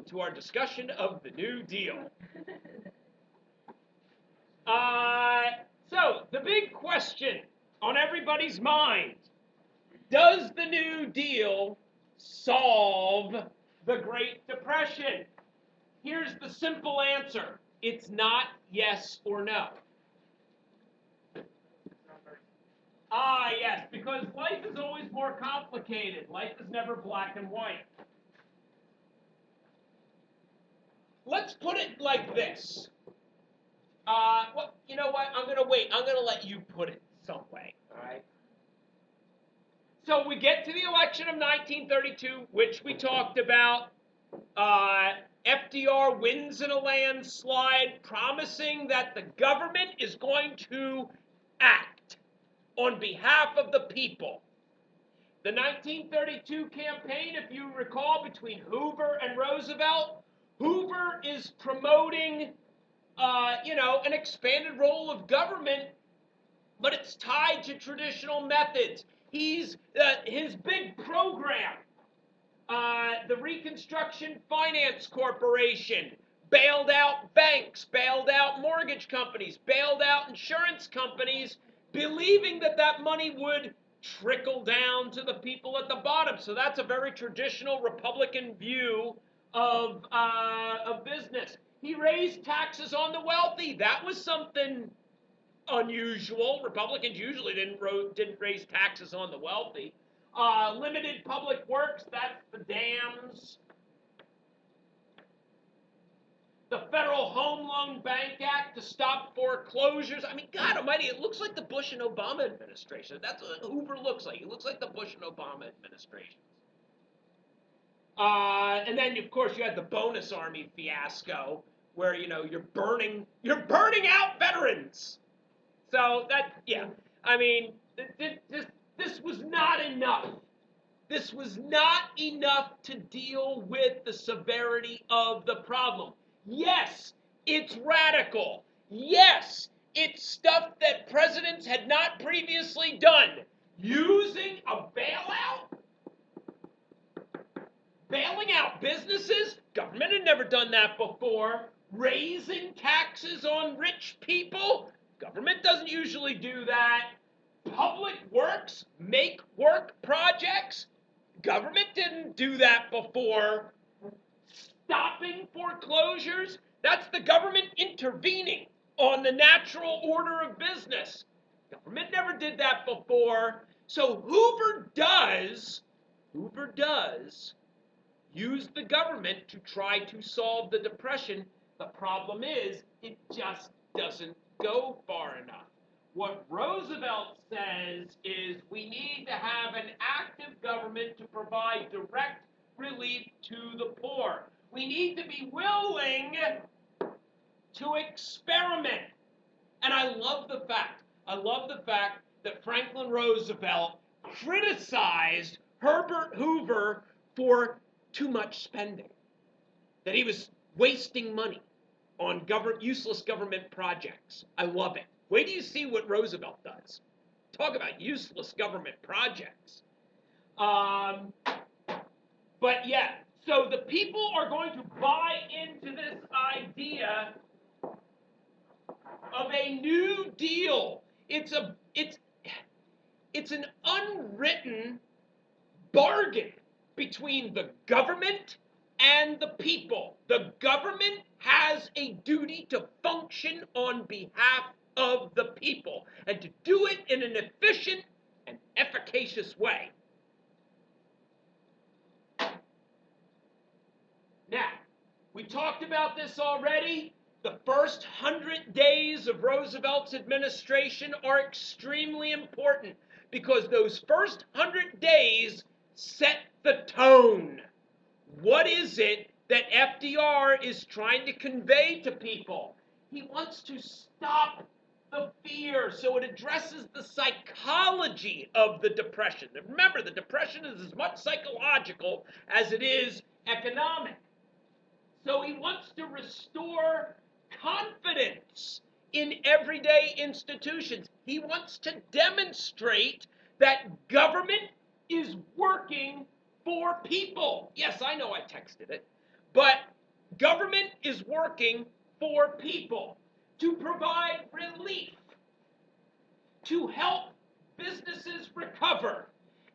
welcome to our discussion of the New Deal. So, the big question on everybody's mind, does the New Deal solve the Great Depression? Here's the simple answer. It's not yes or no. Yes, because life is always more complicated. Life is never black and white. Let's put it like this. You know what? I'm going to wait. I'm going to let you put it some way, all right? So we get to the election of 1932, which we talked about. FDR wins in a landslide, promising that the government is going to act on behalf of the people. The 1932 campaign, if you recall, between Hoover and Roosevelt, Hoover is promoting, an expanded role of government, but it's tied to traditional methods. His big program, the Reconstruction Finance Corporation, bailed out banks, bailed out mortgage companies, bailed out insurance companies, believing that that money would trickle down to the people at the bottom. So that's a very traditional Republican view of business. He raised taxes on the wealthy. That was something unusual. Republicans usually didn't raise taxes on the wealthy. Limited public works, that's the dams. The Federal Home Loan Bank Act to stop foreclosures. I mean, God almighty, it looks like the Bush and Obama administration. That's what Hoover looks like. He looks like the Bush and Obama administrations. And then, of course, you had the bonus army fiasco, where you're burning out veterans. So I mean, this was not enough. This was not enough to deal with the severity of the problem. Yes, it's radical. Yes, it's stuff that presidents had not previously done. Using a bailout, bailing out businesses, government had never done that before. Raising taxes on rich people, government doesn't usually do that. Public works, make work projects, government didn't do that before. Stopping foreclosures, that's the government intervening on the natural order of business. Government never did that before. So Hoover does use the government to try to solve the Depression. The problem is, it just doesn't go far enough. What Roosevelt says is we need to have an active government to provide direct relief to the poor. We need to be willing to experiment. And I love the fact that Franklin Roosevelt criticized Herbert Hoover for too much spending, that he was wasting money on useless government projects. I love it. Wait till you see what Roosevelt does. Talk about useless government projects. But yeah, so the people are going to buy into this idea of a New Deal. It's an unwritten bargain between the government and the people. The government has a duty to function on behalf of the people and to do it in an efficient and efficacious way. Now, we talked about this already. The first 100 days of Roosevelt's administration are extremely important because those first 100 days set the tone. What is it that FDR is trying to convey to people? He wants to stop the fear, so it addresses the psychology of the Depression. And remember, the Depression is as much psychological as it is economic. So he wants to restore confidence in everyday institutions. He wants to demonstrate that government is working for people. Yes, I know I texted it, but working for people, to provide relief, to help businesses recover,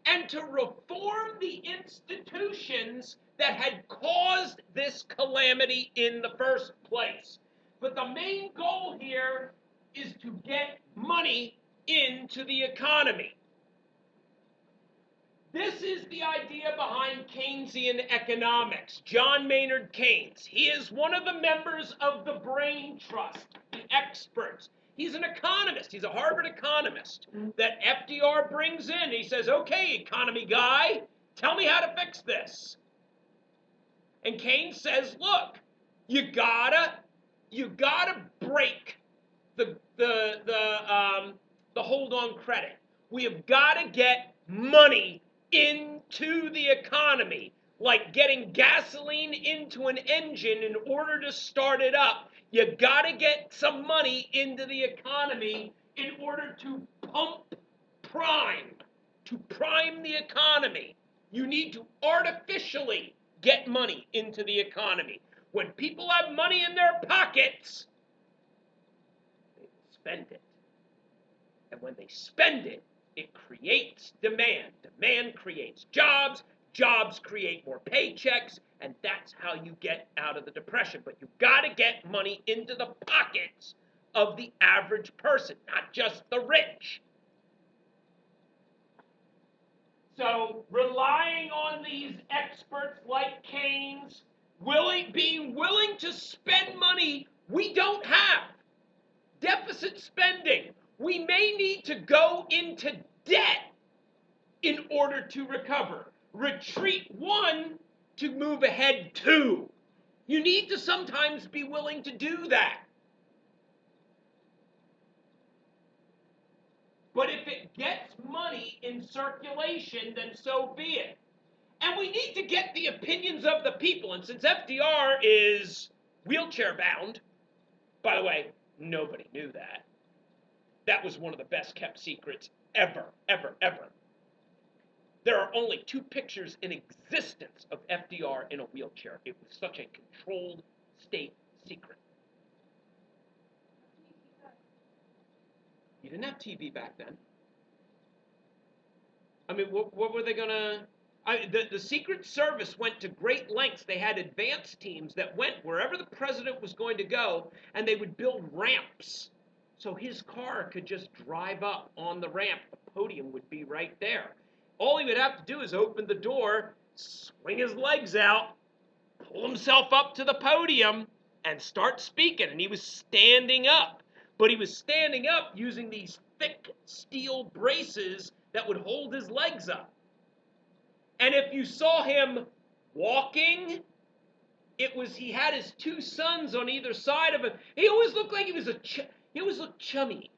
and to reform the institutions that had caused this calamity in the first place. But the main goal here is to get money into the economy. This is the idea behind Keynesian economics. John Maynard Keynes. He is one of the members of the Brain Trust, the experts. He's an economist. He's a Harvard economist that FDR brings in. He says, okay, economy guy, tell me how to fix this. And Keynes says, look, you gotta break the hold on credit. We have got to get money into the economy, like getting gasoline into an engine in order to start it up. You got to get some money into the economy in order to prime the economy. You need to artificially get money into the economy. When people have money in their pockets, they spend it. And when they spend it, it creates demand. Demand creates jobs. Jobs create more paychecks. And that's how you get out of the depression. But you've got to get money into the pockets of the average person, not just the rich. So relying on these experts like Keynes, being willing to spend money we don't have, deficit spending. We may need to go into debt in order to recover. Retreat 1 to move ahead 2. You need to sometimes be willing to do that. But if it gets money in circulation, then so be it. And we need to get the opinions of the people. And since FDR is wheelchair bound, by the way, nobody knew that. That was one of the best kept secrets ever, ever, ever. There are only 2 pictures in existence of FDR in a wheelchair. It was such a controlled state secret. You didn't have TV back then. I mean, what were they going to... The Secret Service went to great lengths. They had advance teams that went wherever the president was going to go, and they would build ramps so his car could just drive up on the ramp. The podium would be right there. All he would have to do is open the door, swing his legs out, pull himself up to the podium, and start speaking. And he was standing up. But he was standing up using these thick steel braces that would hold his legs up. And if you saw him walking, he had his 2 sons on either side of him. He always looked like he always looked chummy.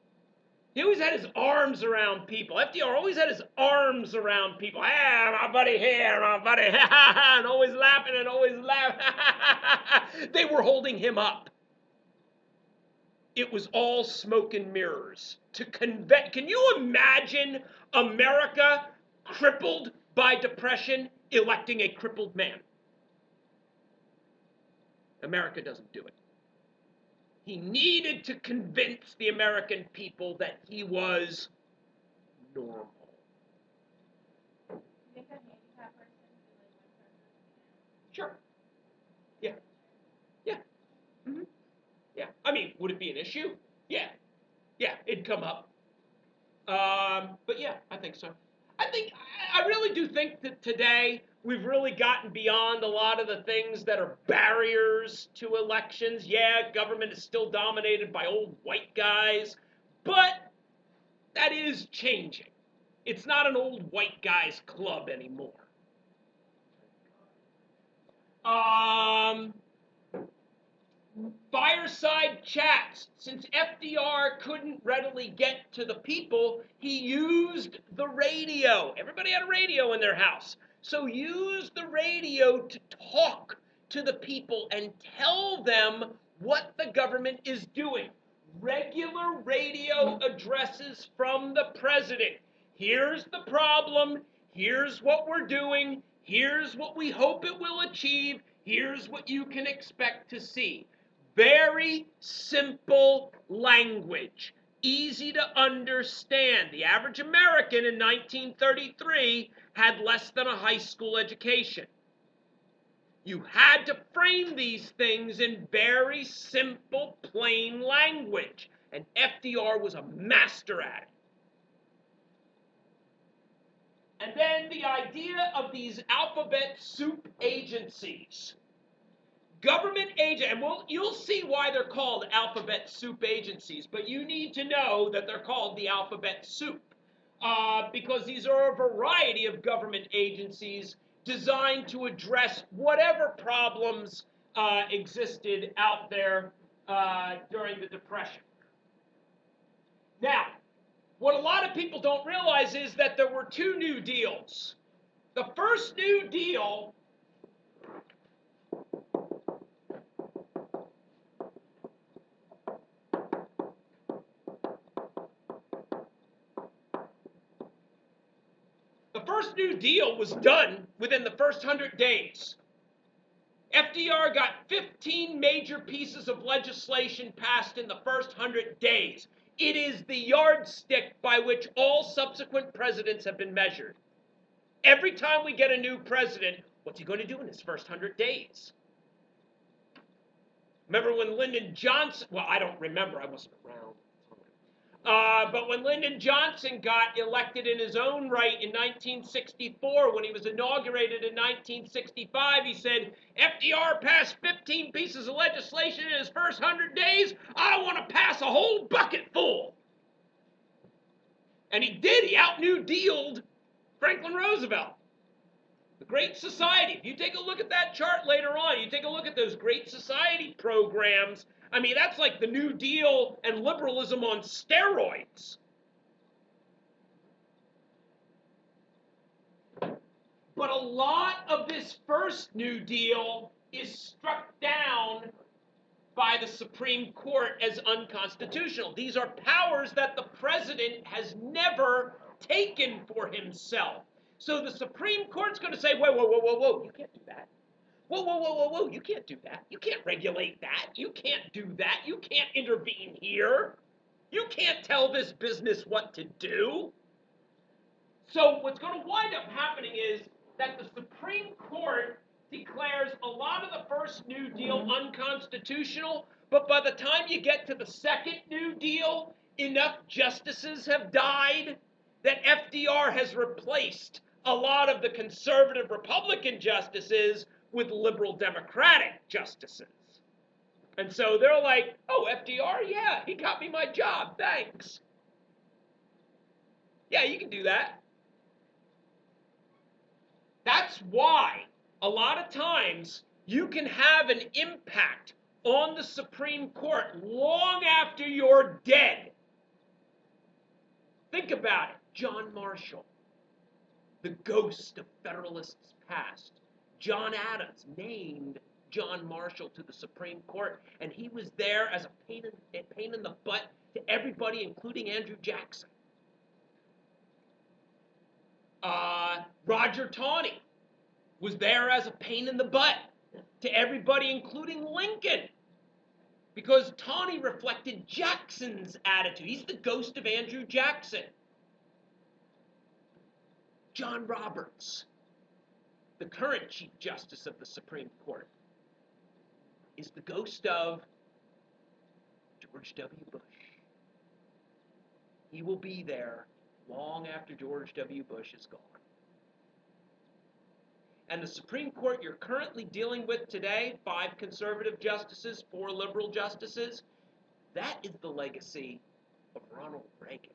He always had his arms around people. FDR always had his arms around people. Hey, my buddy here, my buddy, and always laughing and always laughing. They were holding him up. It was all smoke and mirrors to convey. Can you imagine America crippled by depression electing a crippled man? America doesn't do it. He needed to convince the American people that he was normal. Sure. Yeah. Yeah. Mm-hmm. Yeah. I mean, would it be an issue? Yeah. Yeah, it'd come up. But yeah, I think so. I really do think that today we've really gotten beyond a lot of the things that are barriers to elections. Yeah, government is still dominated by old white guys, but that is changing. It's not an old white guys club anymore. Fireside chats. Since FDR couldn't readily get to the people, he used the radio. Everybody had a radio in their house. So use the radio to talk to the people and tell them what the government is doing. Regular radio addresses from the president. Here's the problem. Here's what we're doing. Here's what we hope it will achieve. Here's what you can expect to see. Very simple language, easy to understand. The average American in 1933 had less than a high school education. You had to frame these things in very simple, plain language, and FDR was a master at it. And then the idea of these alphabet soup agencies. Government agent, and you'll see why they're called alphabet soup agencies, but you need to know that they're called the alphabet soup because these are a variety of government agencies designed to address whatever problems existed out there during the Depression. Now, what a lot of people don't realize is that there were two New Deals. The first New Deal was done within the first 100 days. FDR got 15 major pieces of legislation passed in the first 100 days. It is the yardstick by which all subsequent presidents have been measured. Every time we get a new president, what's he going to do in his first 100 days? Remember when Lyndon Johnson, well, I don't remember, I wasn't around. But when Lyndon Johnson got elected in his own right in 1964, when he was inaugurated in 1965, he said, FDR passed 15 pieces of legislation in his first 100 days. I want to pass a whole bucket full. And he did. He out-New Dealed Franklin Roosevelt. The Great Society. If you take a look at that chart later on, you take a look at those Great Society programs, I mean, that's like the New Deal and liberalism on steroids. But a lot of this first New Deal is struck down by the Supreme Court as unconstitutional. These are powers that the president has never taken for himself. So the Supreme Court's going to say, whoa, whoa, whoa, whoa, whoa, you can't do that. Whoa, whoa, whoa, whoa, whoa, you can't do that. You can't regulate that. You can't do that. You can't intervene here. You can't tell this business what to do. So what's going to wind up happening is that the Supreme Court declares a lot of the first New Deal unconstitutional, but by the time you get to the second New Deal, enough justices have died that FDR has replaced a lot of the conservative Republican justices with liberal Democratic justices. And so they're like, oh, FDR, yeah, he got me my job, thanks. Yeah, you can do that. That's why a lot of times you can have an impact on the Supreme Court long after you're dead. Think about it. John Marshall, the ghost of Federalists past. John Adams named John Marshall to the Supreme Court, and he was there as a pain in the butt to everybody, including Andrew Jackson. Roger Taney was there as a pain in the butt to everybody, including Lincoln, because Taney reflected Jackson's attitude. He's the ghost of Andrew Jackson. John Roberts, the current Chief Justice of the Supreme Court, is the ghost of George W. Bush. He will be there long after George W. Bush is gone. And the Supreme Court you're currently dealing with today, 5 conservative justices, 4 liberal justices, that is the legacy of Ronald Reagan.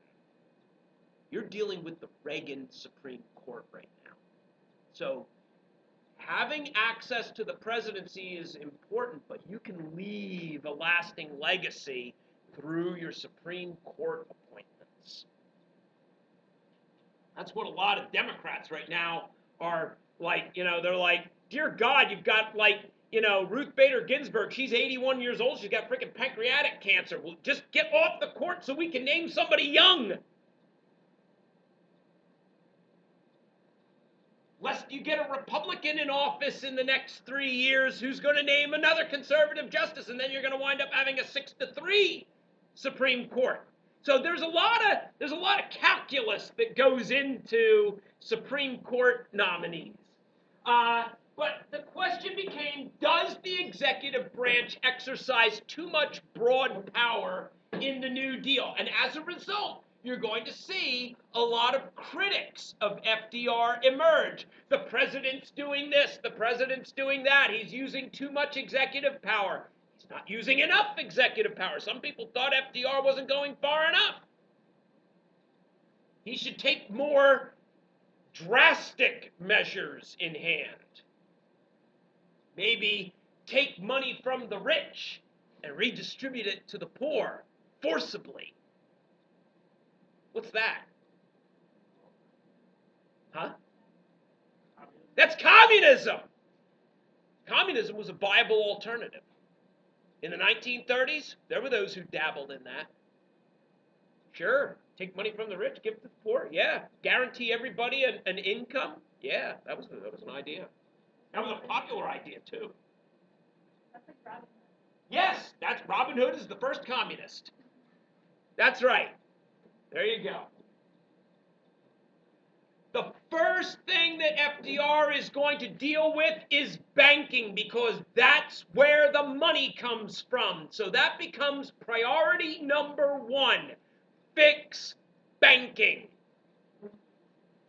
You're dealing with the Reagan Supreme Court right now. So having access to the presidency is important, but you can leave a lasting legacy through your Supreme Court appointments. That's what a lot of Democrats right now are like, they're like, dear God, you've got like, Ruth Bader Ginsburg, she's 81 years old, she's got freaking pancreatic cancer. Well, just get off the court so we can name somebody young. lest you get a Republican in office in the next 3 years who's going to name another conservative justice, and then you're going to wind up having a 6-3 Supreme Court. So there's a lot of calculus that goes into Supreme Court nominees. But the question became, does the executive branch exercise too much broad power in the New Deal? And as a result, you're going to see a lot of critics of FDR emerge. The president's doing this, the president's doing that, he's using too much executive power. He's not using enough executive power. Some people thought FDR wasn't going far enough. He should take more drastic measures in hand. Maybe take money from the rich and redistribute it to the poor forcibly. What's that? Huh? That's communism. Communism was a viable alternative. In the 1930s, there were those who dabbled in that. Sure, take money from the rich, give it to the poor. Yeah, guarantee everybody an income. Yeah, that was an idea. That was a popular idea too. That's like Robin Hood. Yes, that's Robin Hood is the first communist. That's right. There you go. The first thing that FDR is going to deal with is banking, because that's where the money comes from. So that becomes priority number one. Fix banking.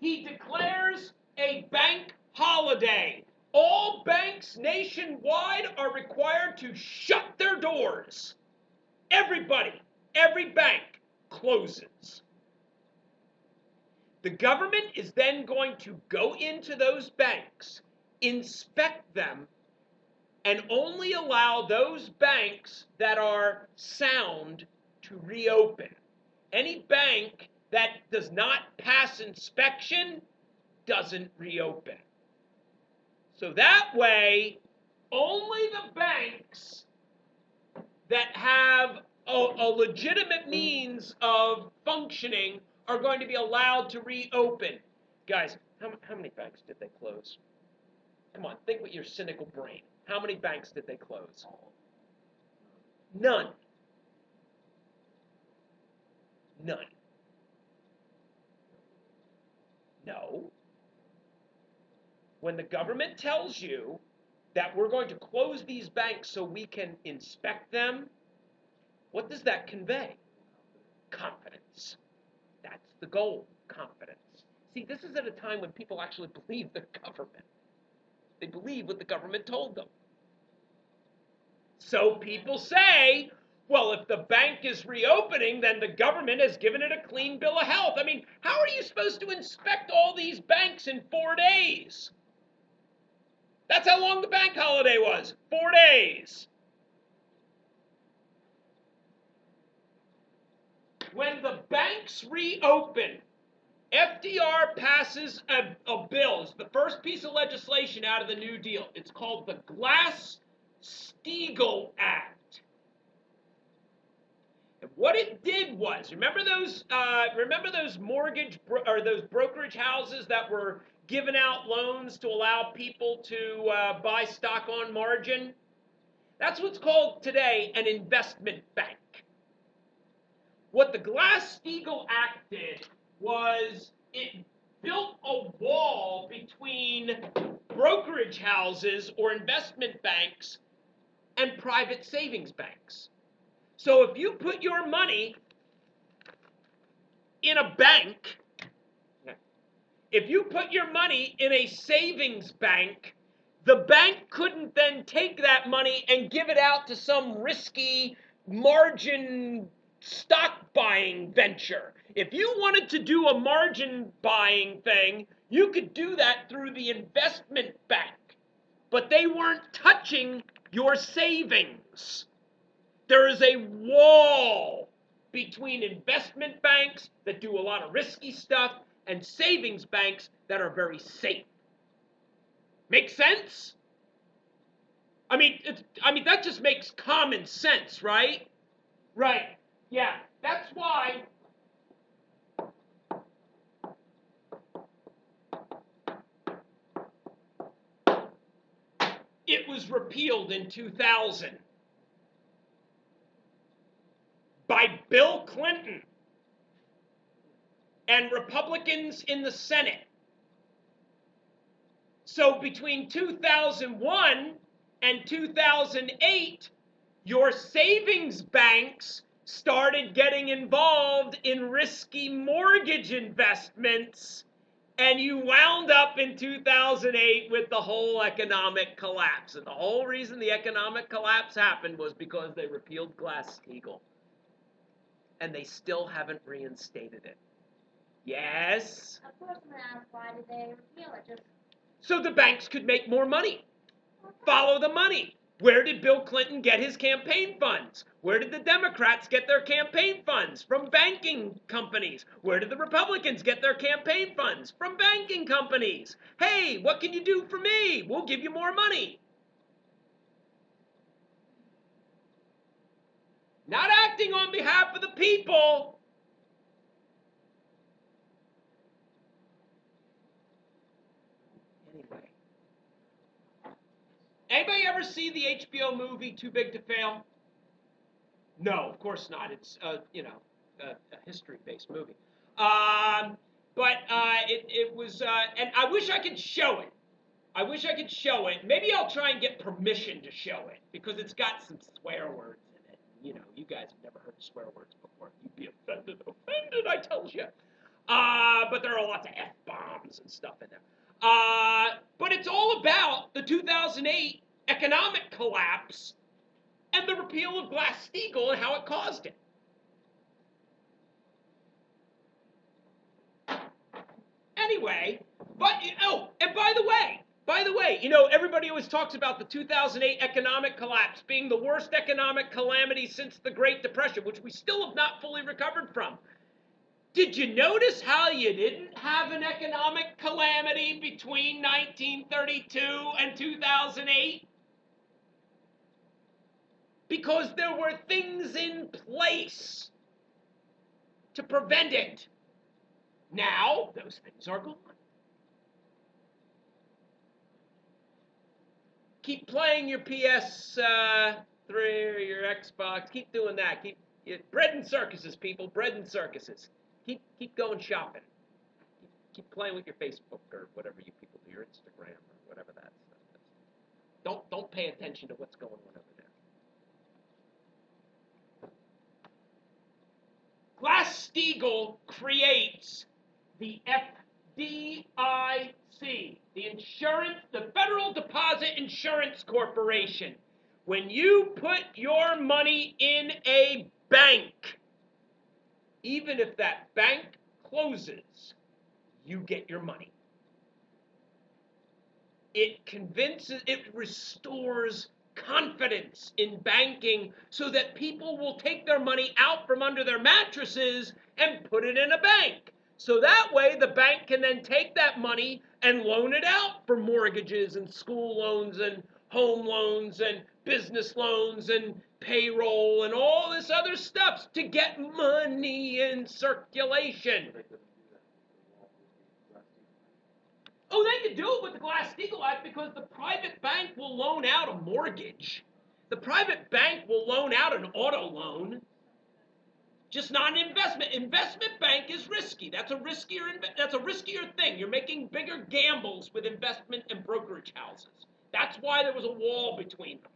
He declares a bank holiday. All banks nationwide are required to shut their doors. Everybody, every bank closes. The government is then going to go into those banks, inspect them, and only allow those banks that are sound to reopen. Any bank that does not pass inspection doesn't reopen. So that way, only the banks that have a legitimate means of functioning are going to be allowed to reopen. Guys, how many banks did they close? Come on, think with your cynical brain. How many banks did they close? None. None. No. When the government tells you that we're going to close these banks so we can inspect them, what does that convey? Confidence. That's the goal, confidence. See, this is at a time when people actually believe the government. They believe what the government told them. So people say, well, if the bank is reopening, then the government has given it a clean bill of health. I mean, how are you supposed to inspect all these banks in 4 days? That's how long the bank holiday was, 4 days. When the banks reopen, FDR passes a bill. It's the first piece of legislation out of the New Deal. It's called the Glass-Steagall Act. And what it did was, remember those mortgage or those brokerage houses that were giving out loans to allow people to buy stock on margin? That's what's called today an investment bank. What the Glass-Steagall Act did was it built a wall between brokerage houses or investment banks and private savings banks. So if you put your money in a bank, if you put your money in a savings bank, the bank couldn't then take that money and give it out to some risky margin stock buying venture. If you wanted to do a margin buying thing, you could do that through the investment bank, but they weren't touching your savings. There is a wall between investment banks that do a lot of risky stuff and savings banks that are very safe. Make sense? I mean, that just makes common sense, right? Right. Yeah, that's why was repealed in 2000 by Bill Clinton and Republicans in the Senate. So between 2001 and 2008, your savings banks started getting involved in risky mortgage investments, and you wound up in 2008 with the whole economic collapse. And the whole reason the economic collapse happened was because they repealed Glass-Steagall. And they still haven't reinstated it. Yes? Of course, I'm gonna ask why did they repeal it? Just So the banks could make more money. Follow the money. Where did Bill Clinton get his campaign funds? Where did the Democrats get their campaign funds? From banking companies. Where did the Republicans get their campaign funds? From banking companies. Hey, what can you do for me? We'll give you more money. Not acting on behalf of the people. Anyway. Anybody ever see the HBO movie Too Big to Fail? No, of course not. It's a history-based movie. But it was, and I wish I could show it. I wish I could show it. Maybe I'll try and get permission to show it because it's got some swear words in it. You know, you guys have never heard swear words before. You'd be offended, I tell you. But there are lots of F-bombs and stuff in there. But it's all about the 2008 economic collapse and the repeal of Glass-Steagall and how it caused it. Anyway, but and by the way, you know, everybody always talks about the 2008 economic collapse being the worst economic calamity since the Great Depression, which we still have not fully recovered from. Did you notice how you didn't have an economic calamity between 1932 and 2008? Because there were things in place to prevent it. Now, those things are gone. Keep playing your PS3 or your Xbox. Keep doing that. Bread and circuses, people. Bread and circuses. Keep going shopping. Keep playing with your Facebook or whatever you people do, your Instagram or whatever that stuff is. Don't pay attention to what's going on over there. Glass-Steagall creates the FDIC, the Federal Deposit Insurance Corporation. When you put your money in a bank, even if that bank closes, you get your money. It restores confidence in banking so that people will take their money out from under their mattresses and put it in a bank. So that way the bank can then take that money and loan it out for mortgages and school loans and home loans and business loans and payroll and all this other stuff to get money in circulation. Oh, they could do it with the Glass-Steagall Act because the private bank will loan out a mortgage. The private bank will loan out an auto loan, just not an investment. Investment bank is risky. That's a riskier thing. You're making bigger gambles with investment and brokerage houses. That's why there was a wall between them.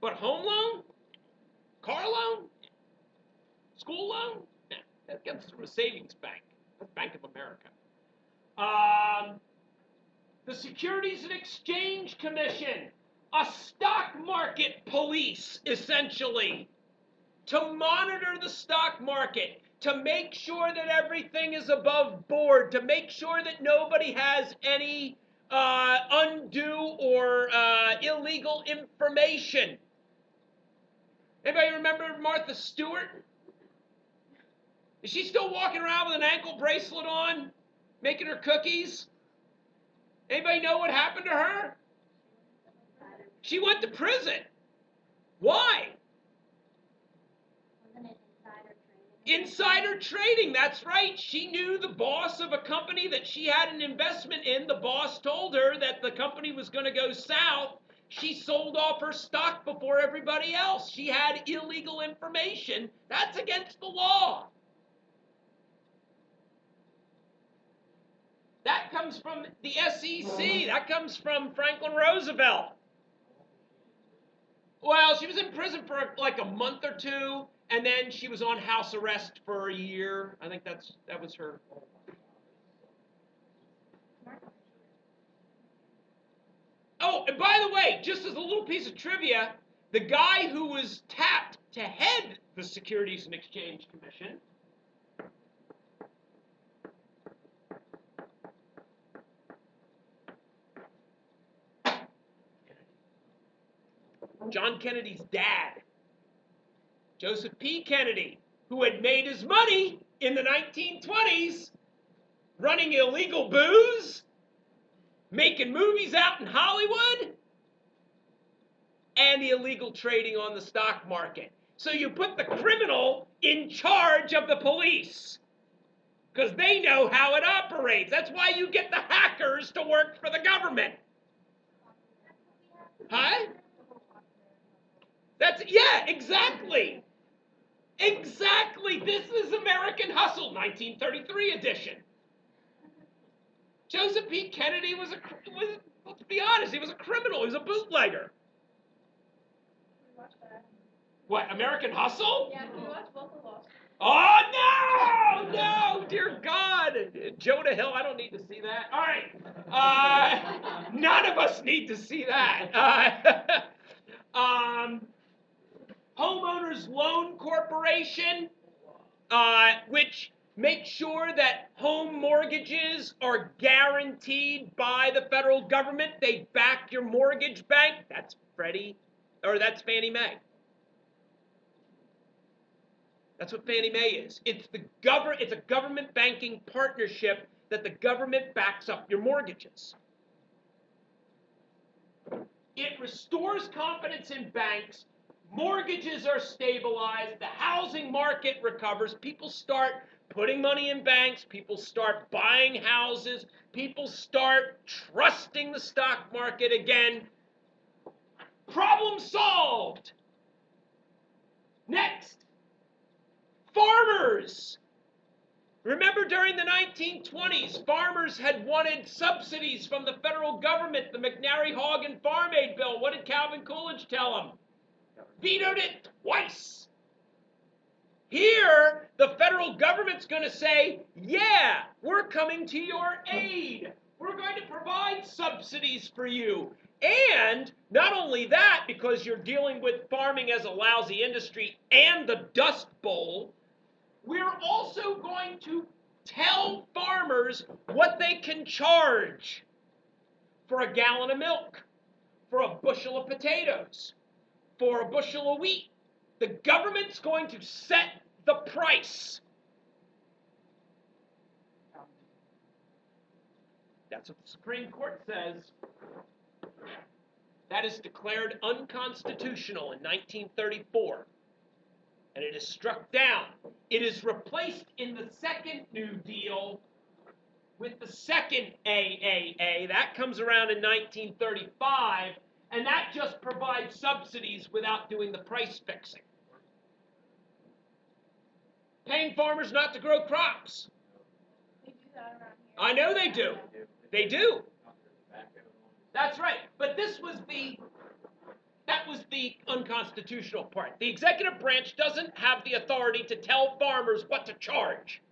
But home loan, car loan, school loan, nah, that comes through a savings bank. That's Bank of America. The Securities and Exchange Commission, a stock market police, essentially, to monitor the stock market, to make sure that everything is above board, to make sure that nobody has any undue or illegal information. Anybody remember Martha Stewart? Is she still walking around with an ankle bracelet on, making her cookies? Anybody know what happened to her? She went to prison. Why? Insider trading, that's right. She knew the boss of a company that she had an investment in. The boss told her that the company was going to go south, She sold off her stock before everybody else. She had illegal information. That's against the law. That comes from the SEC. That comes from Franklin Roosevelt. Well, she was in prison for like a month or two, and then she was on house arrest for a year. I think that was her. Oh, and by the way, just as a little piece of trivia, the guy who was tapped to head the Securities and Exchange Commission John Kennedy's dad, Joseph P. Kennedy, who had made his money in the 1920s running illegal booze, making movies out in Hollywood, and the illegal trading on the stock market. So you put the criminal in charge of the police because they know how it operates. That's why you get the hackers to work for the government. Huh? Yeah, exactly. Exactly. This is American Hustle, 1933 edition. Joseph P. Kennedy was let's be honest, he was a criminal. He was a bootlegger. What, American Hustle? Yeah, we watched both of those. Oh, no, dear God. Jonah Hill, I don't need to see that. All right. None of us need to see that. Homeowners Loan Corporation, which makes sure that home mortgages are guaranteed by the federal government. They back your mortgage bank. That's that's Fannie Mae. That's what Fannie Mae is. It's a government banking partnership that the government backs up your mortgages. It restores confidence in banks. Mortgages are stabilized. The housing market recovers. People start putting money in banks. People start buying houses. People start trusting the stock market again. Problem solved. Next. Farmers. Remember during the 1920s, farmers had wanted subsidies from the federal government, the McNary-Haugen Farm Aid Bill. What did Calvin Coolidge tell them? Vetoed it twice. Here, the federal government's going to say, yeah, we're coming to your aid. We're going to provide subsidies for you. And not only that, because you're dealing with farming as a lousy industry and the Dust Bowl, we're also going to tell farmers what they can charge for a gallon of milk, for a bushel of potatoes, for a bushel of wheat. The government's going to set the price. That's what the Supreme Court says. That is declared unconstitutional in 1934. And it is struck down. It is replaced in the second New Deal with the second AAA. That comes around in 1935, and that just provides subsidies without doing the price fixing. Paying farmers not to grow crops. They do that around here. I know they do. They do. That's right. But that was the unconstitutional part. The executive branch doesn't have the authority to tell farmers what to charge.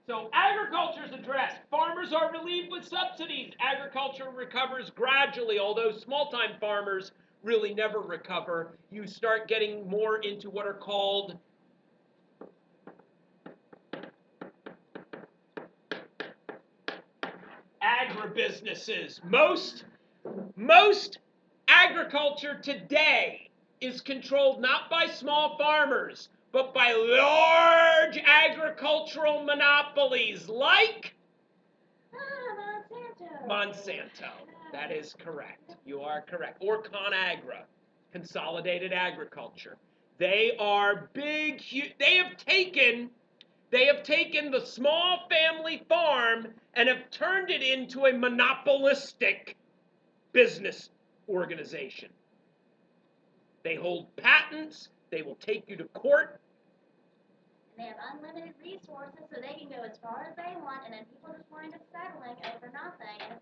So agriculture is addressed. Farmers are relieved with subsidies. Agriculture recovers gradually, although small-time farmers really never recover. You start getting more into what are called agribusinesses. Most agriculture today is controlled not by small farmers, but by large agricultural monopolies like Monsanto. That is correct. You are correct. Or ConAgra, Consolidated Agriculture. They are big, they have taken They have taken the small family farm and have turned it into a monopolistic business organization. They hold patents. They will take you to court. And they have unlimited resources, so they can go as far as they want, and then people just wind up settling over nothing.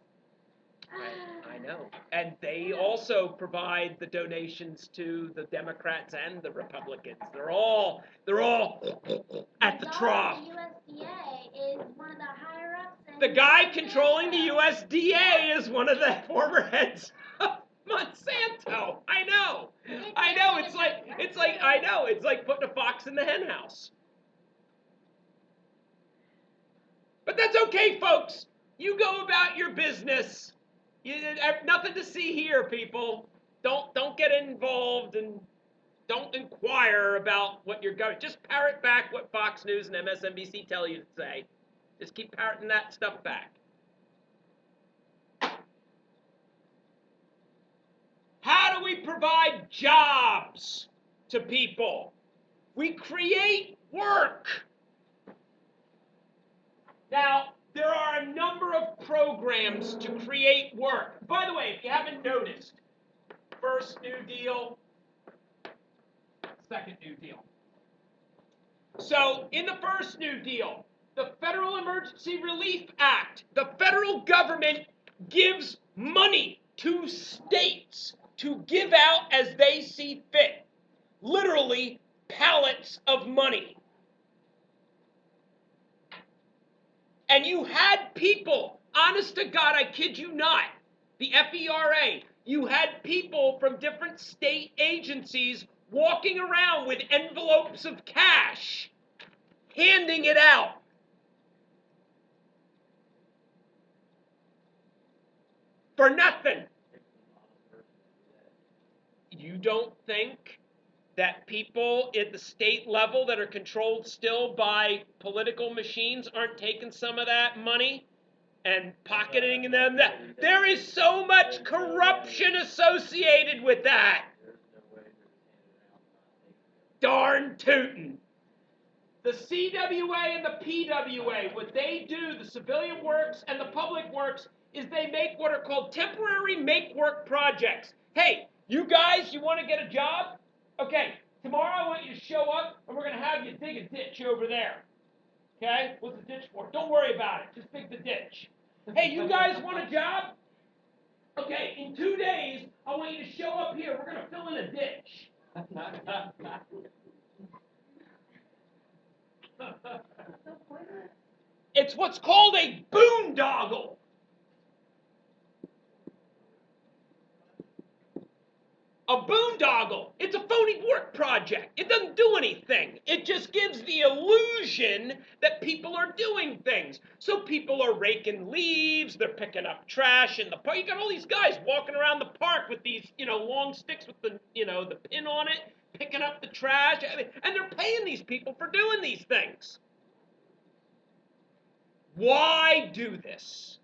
I know. And they also provide the donations to the Democrats and the Republicans. They're all at the trough. The USDA is one of the higher ups. The guy controlling the USDA is one of the former heads of Monsanto. I know. It's like putting a fox in the hen house. But that's okay, folks. You go about your business. You have nothing to see here, people. Don't get involved and don't inquire about what you're going. Just parrot back what Fox News and MSNBC tell you to say. Just keep parroting that stuff back. How do we provide jobs to people? We create work. Now, there are a number of programs to create work. By the way, if you haven't noticed, first New Deal, second New Deal. So, in the first New Deal, the Federal Emergency Relief Act, the federal government gives money to states to give out as they see fit. Literally, pallets of money. And you had people, honest to God, I kid you not, the FERA, you had people from different state agencies walking around with envelopes of cash, handing it out. For nothing. You don't think that people at the state level that are controlled still by political machines aren't taking some of that money and pocketing them? There is so much corruption associated with that. Darn tootin'. The CWA and the PWA, what they do, the civilian works and the public works, is they make what are called temporary make-work projects. Hey, you guys, you want to get a job? Okay, tomorrow I want you to show up, and we're going to have you dig a ditch over there. Okay? What's the ditch for? Don't worry about it. Just dig the ditch. Hey, you guys want a job? Okay, in 2 days, I want you to show up here. We're going to fill in a ditch. It's what's called a boondoggle. A boondoggle. It's a phony work project. It doesn't do anything. It just gives the illusion that people are doing things. So people are raking leaves. They're picking up trash in the park. You got all these guys walking around the park with these, long sticks with the, the pin on it, picking up the trash. And they're paying these people for doing these things. Why do this?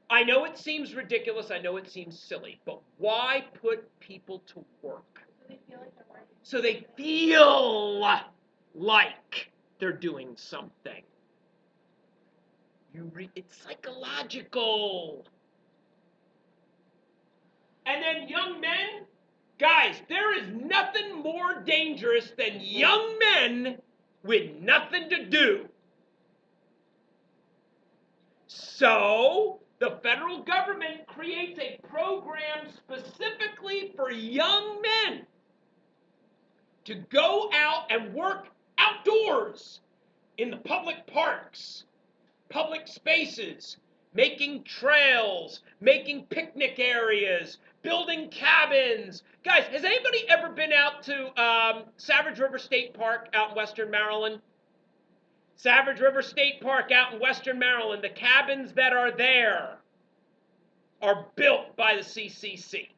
I know it seems ridiculous, I know it seems silly, but why put people to work? So they feel like they're doing something. It's psychological. And then young men, guys, there is nothing more dangerous than young men with nothing to do. So, the federal government creates a program specifically for young men to go out and work outdoors in the public parks, public spaces, making trails, making picnic areas, building cabins. Guys, has anybody ever been out to Savage River State Park out in Western Maryland? Savage River State Park out in Western Maryland, the cabins that are there are built by the CCC.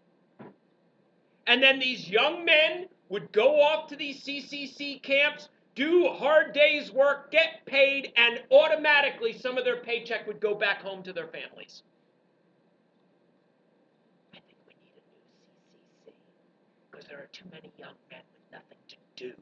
And then these young men would go off to these CCC camps, do a hard day's work, get paid, and automatically some of their paycheck would go back home to their families. I think we need a new CCC because there are too many young men with nothing to do.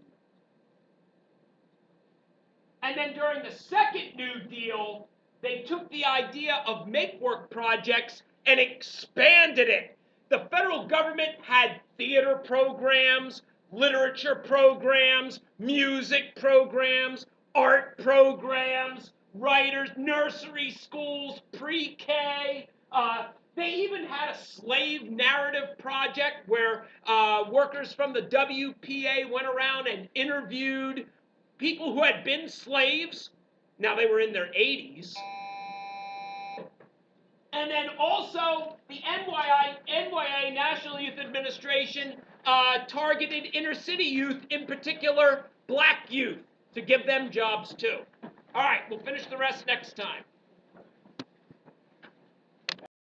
during the second New Deal, they took the idea of make-work projects and expanded it. The federal government had theater programs, literature programs, music programs, art programs, writers, nursery schools, pre-K. They even had a slave narrative project where workers from the WPA went around and interviewed people who had been slaves. Now they were in their 80s. And then also the NYA National Youth Administration targeted inner city youth, in particular black youth, to give them jobs too. All right, we'll finish the rest next time.